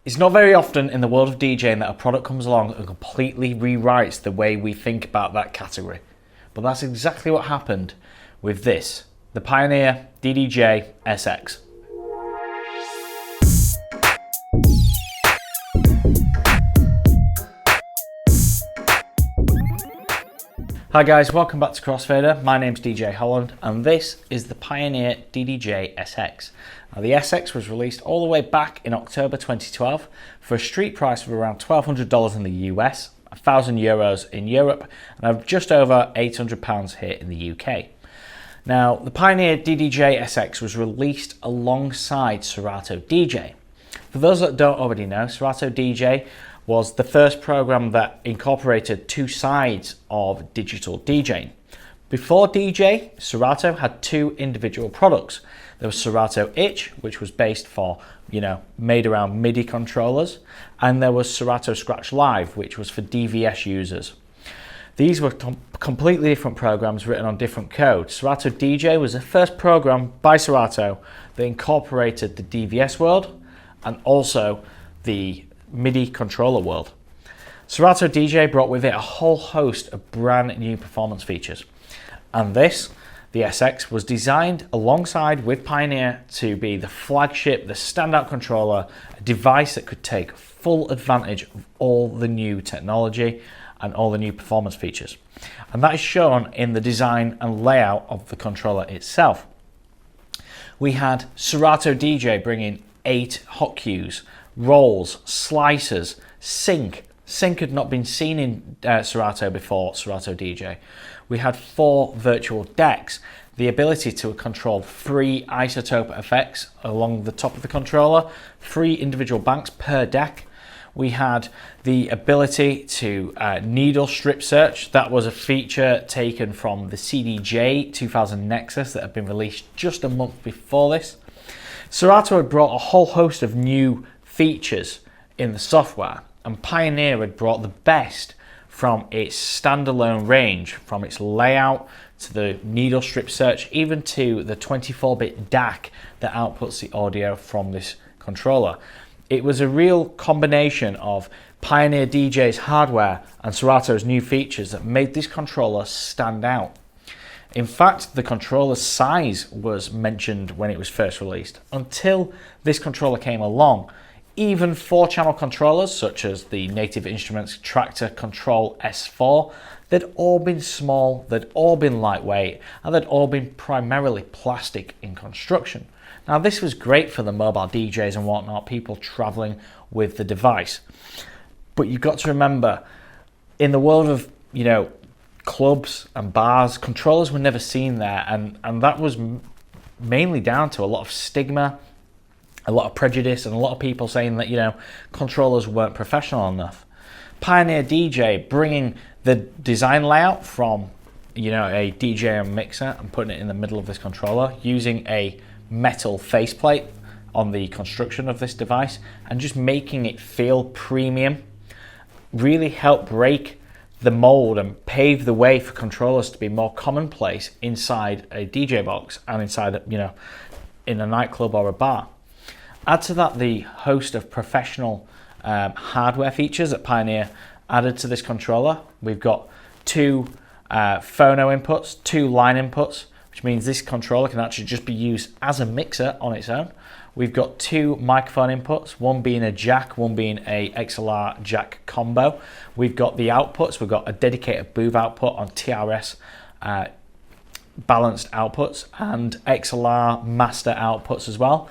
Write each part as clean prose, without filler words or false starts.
It's not very often in the world of DJing that a product comes along and completely rewrites the way we think about that category. But that's exactly what happened with this, the Pioneer DDJ SX. Hi guys, welcome back to Crossfader. My name's DJ Holland and this is the Pioneer DDJ SX. Now, the SX was released all the way back in October 2012 for a street price of around $1,200 in the US, €1,000 in Europe, and just over £800 here in the UK. Now, the Pioneer DDJ SX was released alongside Serato DJ. For those that don't already know, Serato DJ was the first program that incorporated two sides of digital DJing. Before DJ, Serato had two individual products. There was Serato Itch, which was based for, made around MIDI controllers, and there was Serato Scratch Live, which was for DVS users. These were completely different programs written on different code. Serato DJ was the first program by Serato that incorporated the DVS world and also the MIDI controller world. Serato DJ brought with it a whole host of brand new performance features. And this, the SX, was designed alongside with Pioneer to be the flagship, the standout controller, a device that could take full advantage of all the new technology and all the new performance features. And that is shown in the design and layout of the controller itself. We had Serato DJ bringing 8 hot cues, rolls, slicers, sync. Sync had not been seen in Serato before Serato DJ. We had 4 virtual decks, the ability to control 3 isotope effects along the top of the controller, 3 individual banks per deck. We had the ability to needle strip search. That was a feature taken from the CDJ 2000 Nexus that had been released just a month before this. Serato had brought a whole host of new features in the software, and Pioneer had brought the best from its standalone range, from its layout to the needle strip search, even to the 24-bit DAC that outputs the audio from this controller. It was a real combination of Pioneer DJ's hardware and Serato's new features that made this controller stand out. In fact, the controller's size was mentioned when it was first released. Until this controller came along, even 4-channel controllers, such as the Native Instruments Tractor Control S4, they'd all been small, they'd all been lightweight, and they'd all been primarily plastic in construction. Now, this was great for the mobile DJs and whatnot, people traveling with the device. But you've got to remember, in the world of, clubs and bars, controllers were never seen there, and that was mainly down to a lot of stigma, a lot of prejudice, and a lot of people saying that controllers weren't professional enough. Pioneer DJ bringing the design layout from a DJM mixer and putting it in the middle of this controller, using a metal faceplate on the construction of this device and just making it feel premium, really helped break the mold and pave the way for controllers to be more commonplace inside a DJ box and inside in a nightclub or a bar. Add to that the host of professional hardware features that Pioneer added to this controller. We've got 2 phono inputs, 2 line inputs, which means this controller can actually just be used as a mixer on its own. We've got 2 microphone inputs, one being a jack, one being a XLR jack combo. We've got the outputs, we've got a dedicated booth output on TRS balanced outputs and XLR master outputs as well.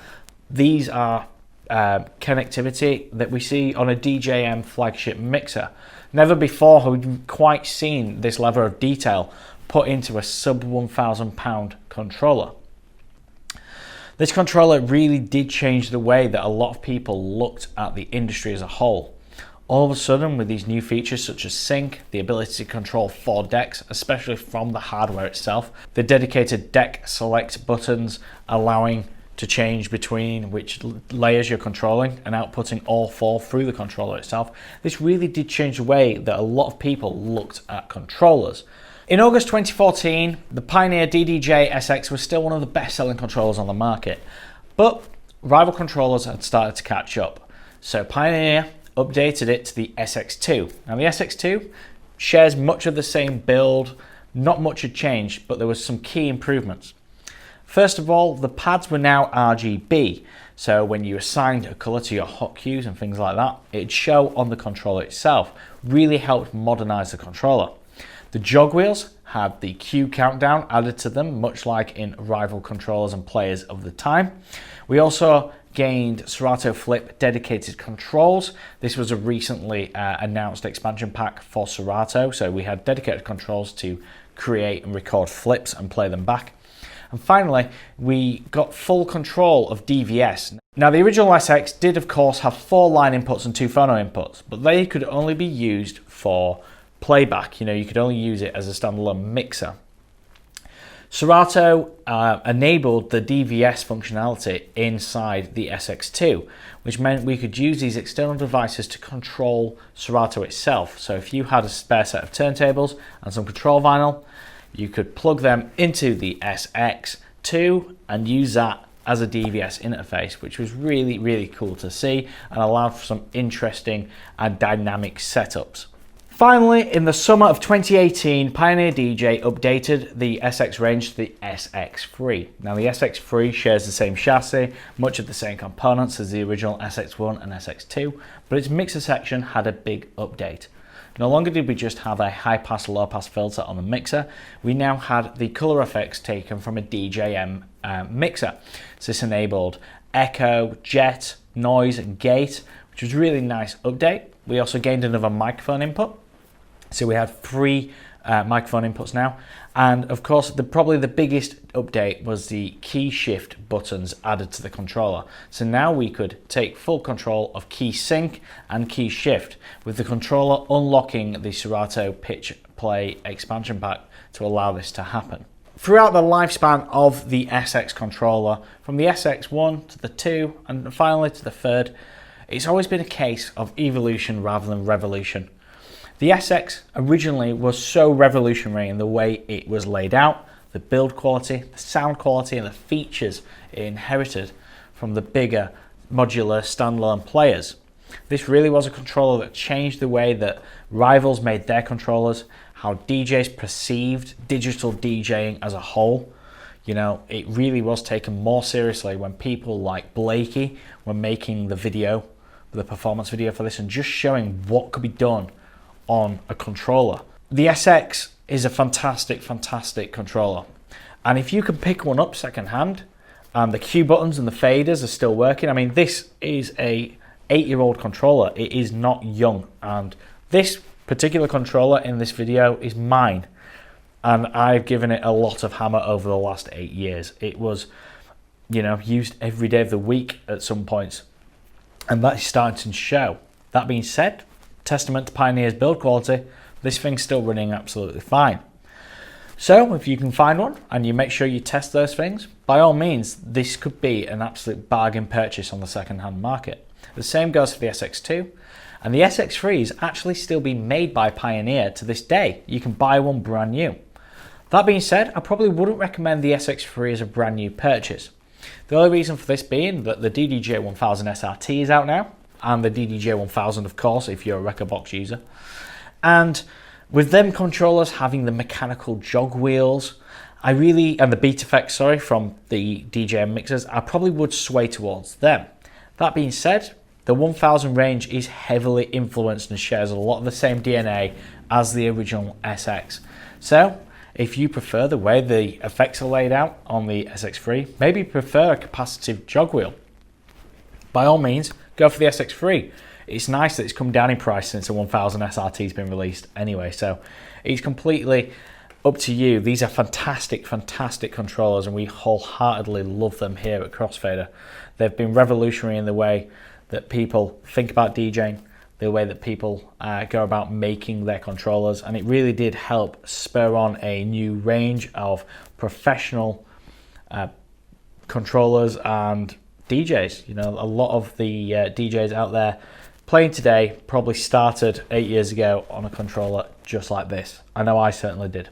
These are connectivity that we see on a DJM flagship mixer. Never before have we quite seen this level of detail put into a sub £1,000 controller. This controller really did change the way that a lot of people looked at the industry as a whole. All of a sudden, with these new features such as sync, the ability to control 4 decks, especially from the hardware itself, the dedicated deck select buttons allowing to change between which layers you're controlling and outputting all 4 through the controller itself, this really did change the way that a lot of people looked at controllers. In August 2014, the Pioneer DDJ SX was still one of the best-selling controllers on the market, but rival controllers had started to catch up. So Pioneer updated it to the SX2. Now the SX2 shares much of the same build, not much had changed, but there was some key improvements. First of all, the pads were now RGB, so when you assigned a colour to your hot cues and things like that, it'd show on the controller itself. Really helped modernise the controller. The jog wheels had the cue countdown added to them, much like in rival controllers and players of the time. We also gained Serato Flip dedicated controls. This was a recently announced expansion pack for Serato, so we had dedicated controls to create and record flips and play them back. And finally, we got full control of DVS. Now the original SX did of course have 4 line inputs and 2 phono inputs, but they could only be used for playback. You could only use it as a standalone mixer. Serato enabled the DVS functionality inside the SX2, which meant we could use these external devices to control Serato itself. So if you had a spare set of turntables and some control vinyl, you could plug them into the SX2 and use that as a DVS interface, which was really, really cool to see and allowed for some interesting and dynamic setups. Finally, in the summer of 2018, Pioneer DJ updated the SX range to the SX3. Now the SX3 shares the same chassis, much of the same components as the original SX1 and SX2, but its mixer section had a big update. No longer did we just have a high-pass, low-pass filter on the mixer, we now had the color effects taken from a DJM mixer. So this enabled echo, jet, noise and gate, which was a really nice update. We also gained another microphone input. So we had 3 microphone inputs now. And of course, probably the biggest update was the key shift buttons added to the controller. So now we could take full control of key sync and key shift, with the controller unlocking the Serato pitch play expansion pack to allow this to happen. Throughout the lifespan of the SX controller, from the SX1 to the 2 and finally to the 3rd, it's always been a case of evolution rather than revolution. The SX originally was so revolutionary in the way it was laid out, the build quality, the sound quality and the features it inherited from the bigger modular standalone players. This really was a controller that changed the way that rivals made their controllers, how DJs perceived digital DJing as a whole. It really was taken more seriously when people like Blakey were making the performance video for this and just showing what could be done on a controller. The SX is a fantastic, fantastic controller. And if you can pick one up secondhand, and the cue buttons and the faders are still working, I mean, this is a 8-year-old controller. It is not young. And this particular controller in this video is mine. And I've given it a lot of hammer over the last 8 years. It was, used every day of the week at some points. And that is starting to show. That being said, testament to Pioneer's build quality, this thing's still running absolutely fine. So if you can find one and you make sure you test those things, by all means, this could be an absolute bargain purchase on the second-hand market. The same goes for the SX2, and the SX3 is actually still being made by Pioneer to this day. You can buy one brand new. That being said, I probably wouldn't recommend the SX3 as a brand new purchase. The only reason for this being that the DDJ-1000 SRT is out now, and the DDJ-1000 of course if you're a record box user. And with them controllers having the mechanical jog wheels, and the beat effects, from the DJM mixers, I probably would sway towards them. That being said, the 1000 range is heavily influenced and shares a lot of the same DNA as the original SX. So if you prefer the way the effects are laid out on the SX3, maybe prefer a capacitive jog wheel, by all means, go for the SX3. It's nice that it's come down in price since the 1000 SRT has been released anyway, so it's completely up to you. These are fantastic, fantastic controllers and we wholeheartedly love them here at Crossfader. They've been revolutionary in the way that people think about DJing, the way that people go about making their controllers, and it really did help spur on a new range of professional controllers and DJs. A lot of the DJs out there playing today probably started 8 years ago on a controller just like this. I know I certainly did.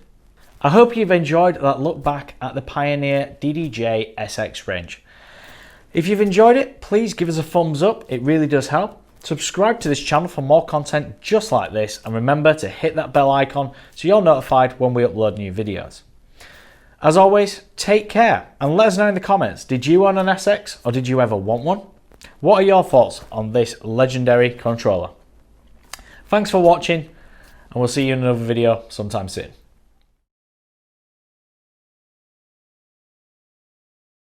I hope you've enjoyed that look back at the Pioneer DDJ SX range. If you've enjoyed it, please give us a thumbs up. It really does help. Subscribe to this channel for more content just like this, and remember to hit that bell icon so you're notified when we upload new videos. As always, take care and let us know in the comments, did you own an SX or did you ever want one? What are your thoughts on this legendary controller? Thanks for watching, and we'll see you in another video sometime soon.